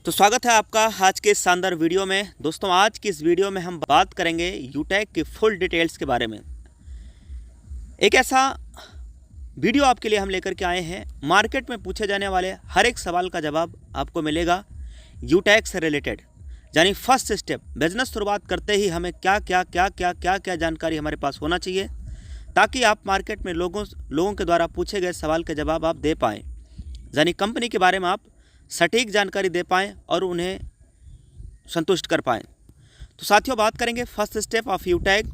तो स्वागत है आपका आज के इस शानदार वीडियो में। दोस्तों, आज की इस वीडियो में हम बात करेंगे यूटैग की फुल डिटेल्स के बारे में। एक ऐसा वीडियो आपके लिए हम लेकर के आए हैं, मार्केट में पूछे जाने वाले हर एक सवाल का जवाब आपको मिलेगा यूटैग से रिलेटेड। यानी फर्स्ट स्टेप, बिजनेस शुरुआत करते ही हमें क्या क्या जानकारी हमारे पास होना चाहिए ताकि आप मार्केट में लोगों के द्वारा पूछे गए सवाल के जवाब आप दे पाएँ। यानी कंपनी के बारे में आप सटीक जानकारी दे पाएँ और उन्हें संतुष्ट कर पाएँ। तो साथियों, बात करेंगे फर्स्ट स्टेप ऑफ यूटैग।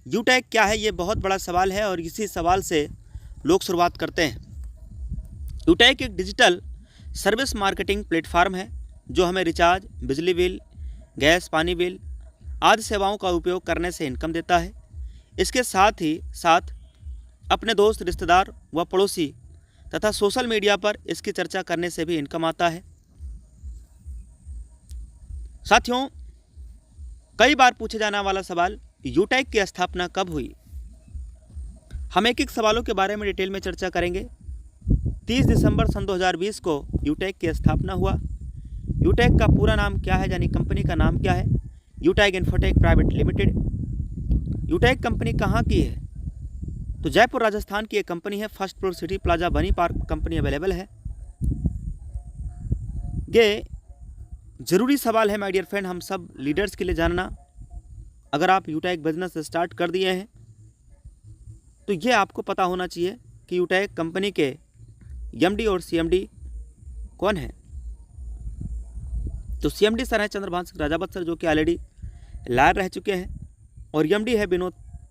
यूटैग क्या है, ये बहुत बड़ा सवाल है और इसी सवाल से लोग शुरुआत करते हैं। यूटैग एक डिजिटल सर्विस मार्केटिंग प्लेटफार्म है जो हमें रिचार्ज, बिजली बिल, गैस, पानी बिल आदि सेवाओं का उपयोग करने से इनकम देता है। इसके साथ ही साथ अपने दोस्त, रिश्तेदार व पड़ोसी तथा सोशल मीडिया पर इसकी चर्चा करने से भी इनकम आता है। साथियों, कई बार पूछे जाने वाला सवाल, यूटैग की स्थापना कब हुई। हम एक सवालों के बारे में डिटेल में चर्चा करेंगे। 30 दिसंबर सन 2020 को यूटैग की स्थापना हुआ। यूटैग का पूरा नाम क्या है, यानी कंपनी का नाम क्या है? यूटैग इन्फोटेक प्राइवेट लिमिटेड। यूटैग कंपनी कहाँ की है? तो जयपुर राजस्थान की एक कंपनी है। फर्स्ट फ्लोर सिटी प्लाजा बनी पार्क कंपनी अवेलेबल है। ये ज़रूरी सवाल है माय डियर फ्रेंड, हम सब लीडर्स के लिए जानना। अगर आप यूटैग बिजनेस स्टार्ट कर दिए हैं तो ये आपको पता होना चाहिए कि यूटैग कंपनी के एमडी और सीएमडी कौन है। तो सीएमडी सर हैं चंद्रभान राजावत सर, जो कि ऑलरेडी लायर रह चुके हैं, और एमडी है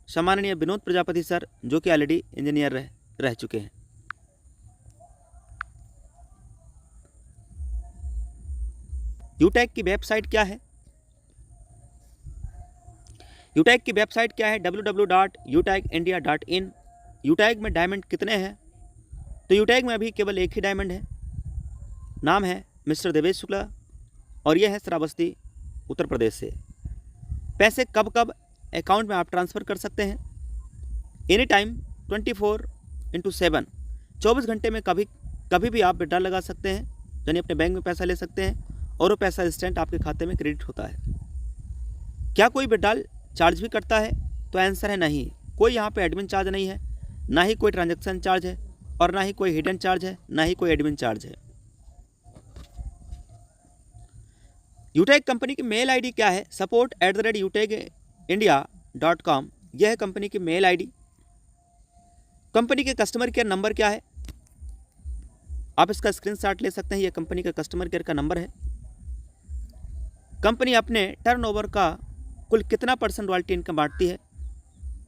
सम्माननीय विनोद प्रजापति सर, जो कि ऑलरेडी इंजीनियर रह चुके हैं। यूटैग की वेबसाइट क्या है? यूटैग की वेबसाइट क्या है? www.utagindia.in। यूटैग में डायमंड कितने हैं? तो यूटैग में अभी केवल एक ही डायमंड है, नाम है मिस्टर देवेश शुक्ला, और यह है श्रावस्ती, उत्तर प्रदेश से। पैसे कब कब अकाउंट में आप ट्रांसफ़र कर सकते हैं? एनी टाइम 24/7, 24 घंटे में कभी भी आप विड्रॉल लगा सकते हैं, यानी अपने बैंक में पैसा ले सकते हैं और वो पैसा इंस्टेंट आपके खाते में क्रेडिट होता है। क्या कोई विड्रॉल चार्ज भी करता है? तो आंसर है नहीं। कोई यहाँ पे एडमिन चार्ज नहीं है, ना ही कोई ट्रांजैक्शन चार्ज है, और ना ही कोई हिडन चार्ज है, ना ही कोई एडमिन चार्ज है। यूटैग कंपनी की मेल आईडी क्या है? support@utagindia.com, यह है कंपनी की मेल आईडी। कंपनी के कस्टमर केयर नंबर क्या है? आप इसका स्क्रीनशॉट ले सकते हैं, यह कंपनी का कस्टमर केयर का नंबर है। कंपनी अपने टर्नओवर का कुल कितना % रॉयल्टी इनकम बांटती है?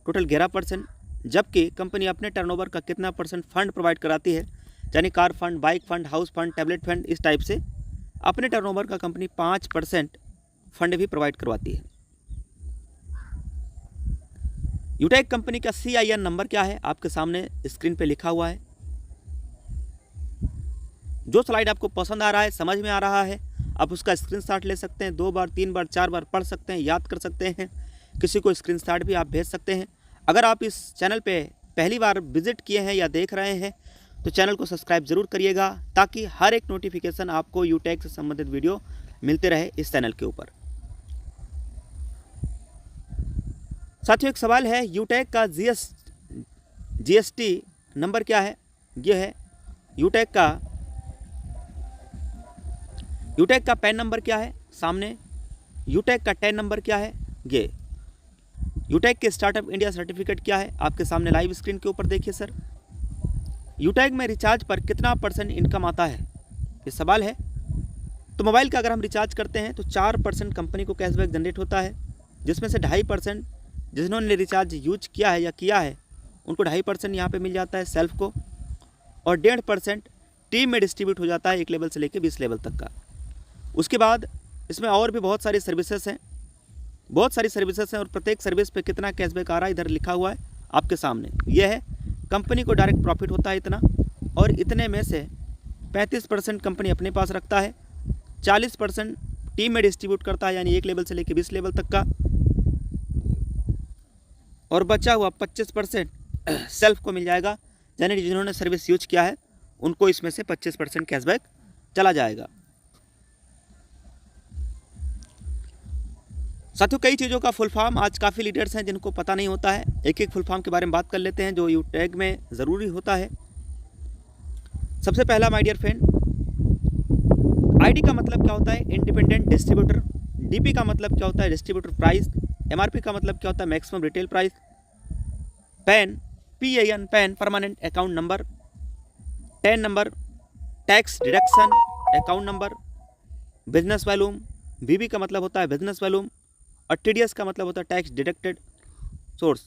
टोटल 11%। जबकि कंपनी अपने टर्नओवर का कितना % फंड प्रोवाइड कराती है, यानी car fund, bike fund, house fund, tablet fund, इस टाइप से अपने टर्नओवर का कंपनी 5% फंड भी प्रोवाइड करवाती है। यूटैग कंपनी का CIN नंबर क्या है? आपके सामने स्क्रीन पे लिखा हुआ है। जो स्लाइड आपको पसंद आ रहा है, समझ में आ रहा है, आप उसका स्क्रीनशॉट ले सकते हैं। 2 बार, 3 बार, 4 बार पढ़ सकते हैं, याद कर सकते हैं। किसी को स्क्रीनशॉट भी आप भेज सकते हैं। अगर आप इस चैनल पे पहली बार विजिट किए हैं या देख रहे हैं तो चैनल को सब्सक्राइब जरूर करिएगा, ताकि हर एक नोटिफिकेशन आपको यूटैग से संबंधित वीडियो मिलते रहे इस चैनल के ऊपर। साथियों, एक सवाल है, यूटैग का GST नंबर क्या है? यह है यूटैग का पैन नंबर क्या है? सामने यूटैग का टैन नंबर क्या है? ये यूटैग के स्टार्टअप इंडिया सर्टिफिकेट क्या है? आपके सामने लाइव स्क्रीन के ऊपर देखिए सर। यूटैग में रिचार्ज पर कितना % इनकम आता है? ये सवाल है। तो मोबाइल का अगर हम रिचार्ज करते हैं तो 4% कंपनी को कैशबैक जनरेट होता है, जिसमें से 2.5% जिन्होंने रिचार्ज यूज किया है या किया है उनको 2.5% यहाँ पे मिल जाता है सेल्फ को, और 1.5% टीम में डिस्ट्रीब्यूट हो जाता है 1 लेवल से लेकर 20 लेवल तक का। उसके बाद इसमें और भी बहुत सारी सर्विसेज हैं, और प्रत्येक सर्विस पे कितना कैशबैक आ रहा है इधर लिखा हुआ है आपके सामने। यह है कंपनी को डायरेक्ट प्रॉफिट होता है इतना, और इतने में से 35% कंपनी अपने पास रखता है, 40% टीम में डिस्ट्रीब्यूट करता है, यानी 1 लेवल से लेकर 20 लेवल तक का, और बचा हुआ 25% सेल्फ को मिल जाएगा, यानी जिन्होंने सर्विस यूज किया है उनको इसमें से 25% कैशबैक चला जाएगा। साथियों, कई चीज़ों का फुल फॉर्म आज काफ़ी लीडर्स हैं जिनको पता नहीं होता है। एक एक फुल फॉर्म के बारे में बात कर लेते हैं जो यूटैग में ज़रूरी होता है। सबसे पहला माय डियर फ्रेंड, आईडी का मतलब क्या होता है? Independent distributor. डीपी का मतलब क्या होता है? Distributor price. एमआरपी का मतलब क्या होता है? Maximum retail price. Pan, PAN, pan permanent account number. Tan number, tax deduction account number. Business volume, VB का मतलब होता है बिजनेस वॉल्यूम। और TDS का मतलब होता है टैक्स डिडक्टेड सोर्स।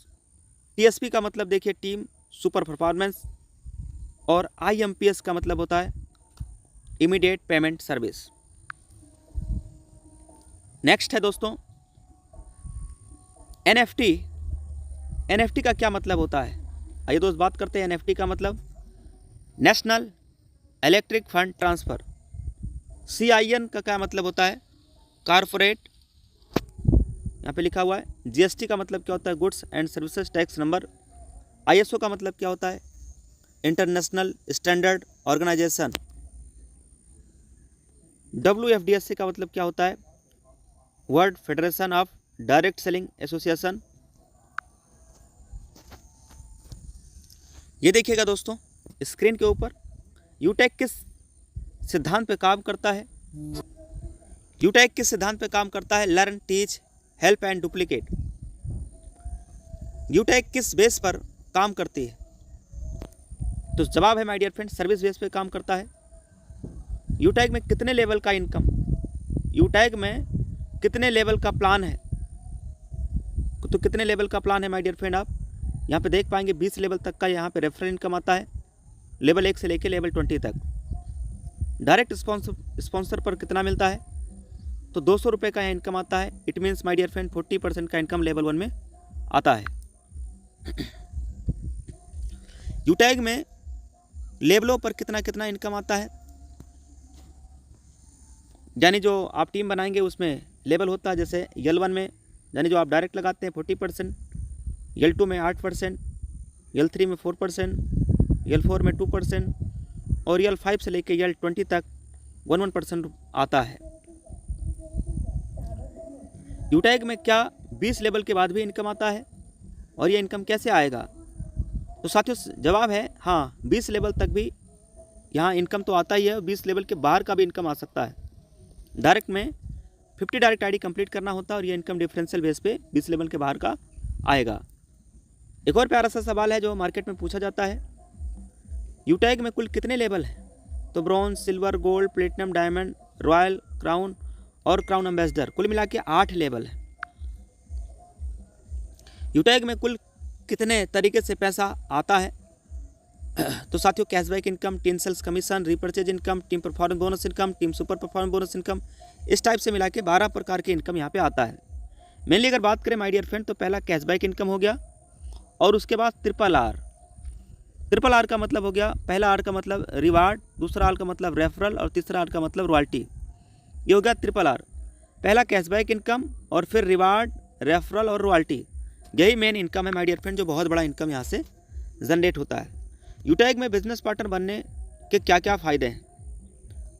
TSP का मतलब देखिए टीम सुपर परफॉर्मेंस। और IMPS का मतलब होता है इमीडिएट पेमेंट सर्विस। नेक्स्ट है दोस्तों NFT। NFT का क्या मतलब होता है? आइए दोस्त बात करते हैं। NFT का मतलब national electric fund transfer. CIN का क्या मतलब होता है? कारपोरेट, यहाँ पे लिखा हुआ है। GST का मतलब क्या होता है? Goods and services tax number. ISO का मतलब क्या होता है? International standard organisation. WFDSC का मतलब क्या होता है? World federation of direct selling association. ये देखिएगा दोस्तों स्क्रीन के ऊपर, यूटैग किस सिद्धांत पे काम करता है? यूटैग किस सिद्धांत पे काम करता है? Learn, teach, help and duplicate. यूटैग किस बेस पर काम करती है? तो जवाब है my dear friend, service base पे काम करता है। यूटैग में कितने लेवल का इनकम, यूटैग में कितने लेवल का प्लान है? तो कितने लेवल का प्लान है माय डियर फ्रेंड? आप यहाँ पे देख पाएंगे 20 लेवल तक का यहाँ पे रेफरल इनकम आता है, लेवल 1 से लेके लेवल 20 तक। डायरेक्ट स्पॉन्सर पर कितना मिलता है? तो 200 रुपये का यहाँ इनकम आता है। It means my dear friend 40% का इनकम लेवल 1 में आता है। यूटैग में लेवलों पर कितना कितना इनकम आता है? यानी जो आप टीम बनाएंगे उसमें लेवल होता है, जैसे L1 में यानी जो आप डायरेक्ट लगाते हैं 40%, L2 में 8%, L3 में 4%, L4 में 2% और L5 से लेके L20 तक 1% आता है। यूटैग में क्या 20 लेवल के बाद भी इनकम आता है? और ये इनकम कैसे आएगा? तो साथियों जवाब है हाँ, 20 लेवल तक भी यहाँ इनकम तो आता ही है, 20 लेवल के बाहर का भी इनकम आ सकता है। डायरेक्ट में 50 डायरेक्ट आईडी कंप्लीट करना होता है और ये इनकम डिफरेंशियल बेस पे 20 लेवल के बाहर का आएगा। एक और प्यारा सा सवाल है जो मार्केट में पूछा जाता है, यूटैग में कुल कितने लेवल हैं? तो bronze, silver, gold, platinum, diamond, royal, crown और क्राउन एम्बेसडर, कुल मिला के 8 लेवल है। यूटैग में कुल कितने तरीके से पैसा आता है? तो साथियों cashback income, team sales commission, repurchase income, team performance bonus income, team super performance bonus income, इस टाइप से मिला के 12 प्रकार की इनकम यहाँ पे आता है। मेनली अगर बात करें माय डियर फ्रेंड तो पहला कैशबैक इनकम हो गया और उसके बाद RRR। RRR का मतलब हो गया, पहला R का मतलब रिवार्ड, दूसरा R का मतलब रेफरल और तीसरा R का मतलब रॉयल्टी। ये हो गया RRR। पहला कैशबैक इनकम और फिर रिवार्ड, रेफरल और रॉयल्टी, यही मेन इनकम है माय डियर फ्रेंड, जो बहुत बड़ा इनकम यहाँ से जनरेट होता है। यूटैग में बिजनेस पार्टनर बनने के क्या क्या फ़ायदे हैं?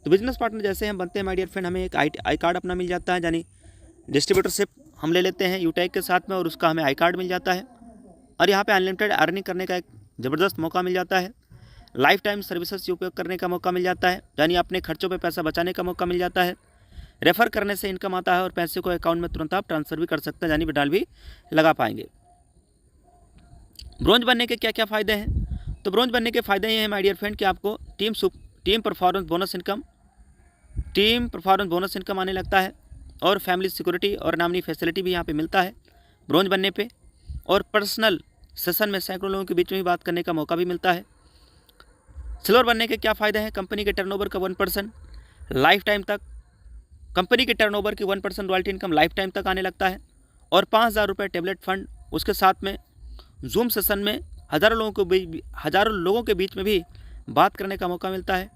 तो बिजनेस पार्टनर जैसे हम बनते हैं माय डियर फ्रेंड, हमें एक आई कार्ड अपना मिल जाता है, यानी डिस्ट्रीब्यूटरशिप हम ले लेते हैं यूटैग के साथ में और उसका हमें आई कार्ड मिल जाता है। और यहाँ पे अनलिमिटेड अर्निंग करने का एक ज़बरदस्त मौका मिल जाता है। लाइफ टाइम सर्विसेज उपयोग करने का मौका मिल जाता है, यानी अपने खर्चों पे पैसा बचाने का मौका मिल जाता है। रेफ़र करने से इनकम आता है और पैसे को अकाउंट में तुरंत आप ट्रांसफ़र भी कर सकते हैं, यानी विड्रॉल भी लगा पाएंगे। ब्रोंज बनने के क्या क्या फ़ायदे हैं? तो ब्रोंज बनने के फ़ायदे ये हैं माय डियर फ्रेंड कि आपको टीम परफॉर्मेंस बोनस इनकम आने लगता है और फैमिली सिक्योरिटी और नामनी फैसिलिटी भी यहाँ पे मिलता है ब्रोंज बनने पे। और पर्सनल सेशन में सैकड़ों लोगों के बीच में भी बात करने का मौका भी मिलता है। सिल्वर बनने के क्या फ़ायदे हैं? कंपनी के टर्नओवर का 1% लाइफ टाइम तक, कंपनी के टर्नओवर की 1% रॉयल्टी इनकम लाइफ टाइम तक आने लगता है। और 5,000 रुपये टेबलेट फंड, उसके साथ में जूम सेशन में हज़ारों लोगों के बीच में भी बात करने का मौका मिलता है।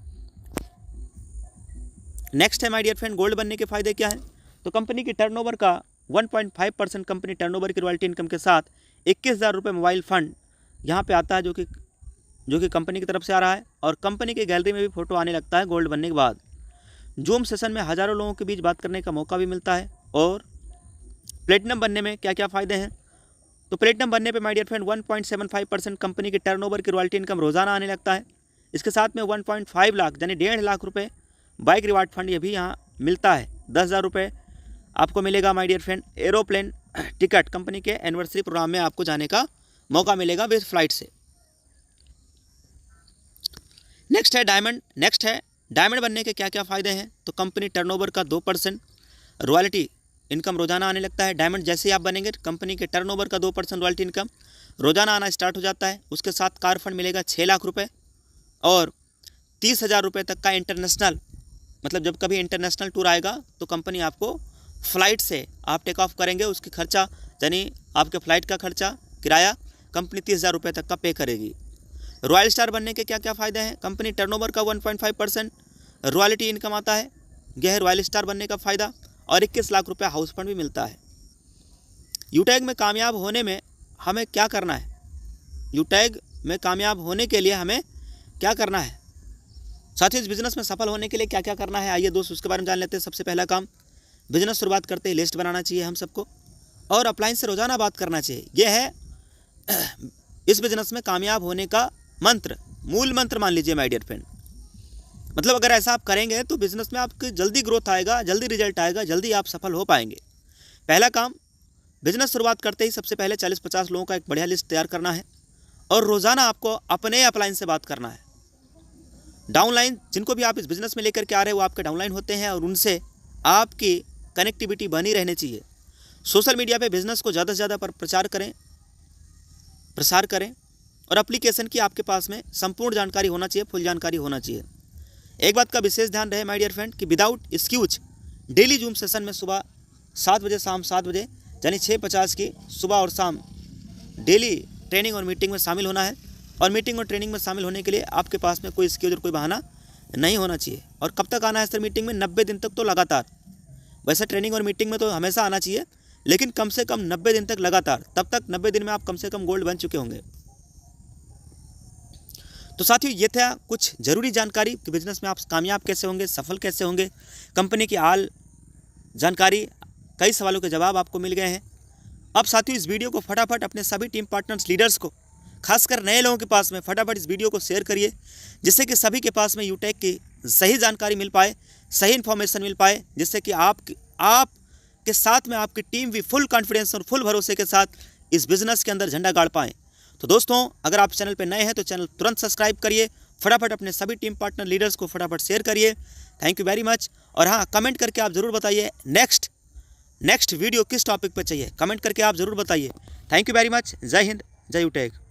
नेक्स्ट है माय डियर फ्रेंड गोल्ड बनने के फ़ायदे क्या हैं? तो कंपनी की टर्नओवर का 1.5% कंपनी टर्नओवर की रॉयल्टी इनकम के साथ 21,000 रुपये मोबाइल फंड यहाँ पे आता है, जो कि कंपनी की तरफ से आ रहा है। और कंपनी की गैलरी में भी फ़ोटो आने लगता है गोल्ड बनने के बाद। जूम सेशन में हज़ारों लोगों के बीच बात करने का मौका भी मिलता है और प्लेटिनम बनने में क्या क्या फ़ायदे हैं? तो प्लेटिनम बनने पे माय डियर फ्रेंड 1.75% कंपनी के टर्नओवर की रॉयल्टी इनकम रोज़ाना आने लगता है। इसके साथ में 1.5 लाख यानी 1.5 लाख रुपये बाइक रिवार्ड फंड ये भी यहाँ मिलता है। 10,000 रुपये आपको मिलेगा my dear friend aeroplane ticket, company के एनिवर्सरी प्रोग्राम में आपको जाने का मौका मिलेगा विद फ्लाइट से। नेक्स्ट है डायमंड बनने के क्या क्या फ़ायदे हैं? तो कंपनी टर्नओवर का 2% रॉयल्टी इनकम रोज़ाना आने लगता है। डायमंड जैसे ही आप बनेंगे कंपनी के टर्नओवर का 2% रॉयल्टी इनकम रोज़ाना आना स्टार्ट हो जाता है। उसके साथ कार फंड मिलेगा 6 लाख रुपये और 30,000 रुपये तक का इंटरनेशनल, मतलब जब कभी इंटरनेशनल टूर आएगा तो कंपनी आपको फ़्लाइट से आप टेक ऑफ करेंगे, उसकी खर्चा यानी आपके फ़्लाइट का खर्चा किराया कंपनी 30,000 रुपये तक का पे करेगी। रॉयल स्टार बनने के क्या क्या फ़ायदे हैं? कंपनी टर्नओवर का 1.5% रॉयल्टी इनकम आता है, यह है रॉयल स्टार बनने का फ़ायदा। और 21 लाख रुपये हाउस फंड भी मिलता है। यूटैग में कामयाब होने में हमें क्या करना है? यूटैग में कामयाब होने के लिए हमें क्या करना है? साथियों, इस बिज़नेस में सफल होने के लिए क्या क्या करना है, आइए दोस्त उसके बारे में जान लेते हैं। सबसे पहला काम, बिज़नेस शुरुआत करते ही लिस्ट बनाना चाहिए हम सबको और अपलाइन से रोज़ाना बात करना चाहिए। यह है इस बिज़नेस में कामयाब होने का मंत्र, मूल मंत्र मान लीजिए माय डियर फ्रेंड। मतलब अगर ऐसा आप करेंगे तो बिज़नेस में आपकी जल्दी ग्रोथ आएगा, जल्दी रिजल्ट आएगा, जल्दी आप सफल हो पाएंगे। पहला काम, बिज़नेस शुरुआत करते ही सबसे पहले 40-50 लोगों का एक बढ़िया लिस्ट तैयार करना है और रोज़ाना आपको अपने अपलाइन से बात करना है। डाउनलाइन, जिनको भी आप इस बिज़नेस में लेकर के आ रहे हैं वो आपके डाउनलाइन होते हैं और उनसे आपकी कनेक्टिविटी बनी रहनी चाहिए। सोशल मीडिया पे बिज़नेस को ज़्यादा से ज़्यादा प्रसार करें और एप्लीकेशन की आपके पास में संपूर्ण जानकारी होना चाहिए, फुल जानकारी होना चाहिए। एक बात का विशेष ध्यान रहे माय डियर फ्रेंड कि without excuse daily zoom session में सुबह 7 बजे शाम 7 बजे यानी 6:50 की सुबह और शाम डेली ट्रेनिंग और मीटिंग में शामिल होना है। और मीटिंग और ट्रेनिंग में शामिल होने के लिए आपके पास में कोई एक्सक्यूज और कोई बहाना नहीं होना चाहिए। और कब तक आना है सर मीटिंग में? 90 दिन तक तो लगातार। वैसे ट्रेनिंग और मीटिंग में तो हमेशा आना चाहिए, लेकिन कम से कम 90 दिन तक लगातार। तब तक 90 दिन में आप कम से कम गोल्ड बन चुके होंगे। तो साथियों, ये था कुछ ज़रूरी जानकारी कि बिज़नेस में आप कामयाब कैसे होंगे, सफल कैसे होंगे। कंपनी की हाल जानकारी, कई सवालों के जवाब आपको मिल गए हैं। अब साथियों, इस वीडियो को फटाफट अपने सभी टीम पार्टनर्स, लीडर्स को, खासकर नए लोगों के पास में फटाफट इस वीडियो को शेयर करिए, जिससे कि सभी के पास में यूटैग की सही जानकारी मिल पाए, सही इन्फॉर्मेशन मिल पाए, जिससे कि आप के साथ में आपकी टीम भी फुल कॉन्फिडेंस और फुल भरोसे के साथ इस बिज़नेस के अंदर झंडा गाड़ पाएँ। तो दोस्तों, अगर आप चैनल पर नए हैं तो चैनल तुरंत सब्सक्राइब करिए, फटाफट अपने सभी टीम पार्टनर लीडर्स को फटाफट शेयर करिए। Thank you very much. और हाँ, कमेंट करके आप ज़रूर बताइए नेक्स्ट वीडियो किस टॉपिक पर चाहिए, कमेंट करके आप ज़रूर बताइए। Thank you very much. जय हिंद, जय यूटैग।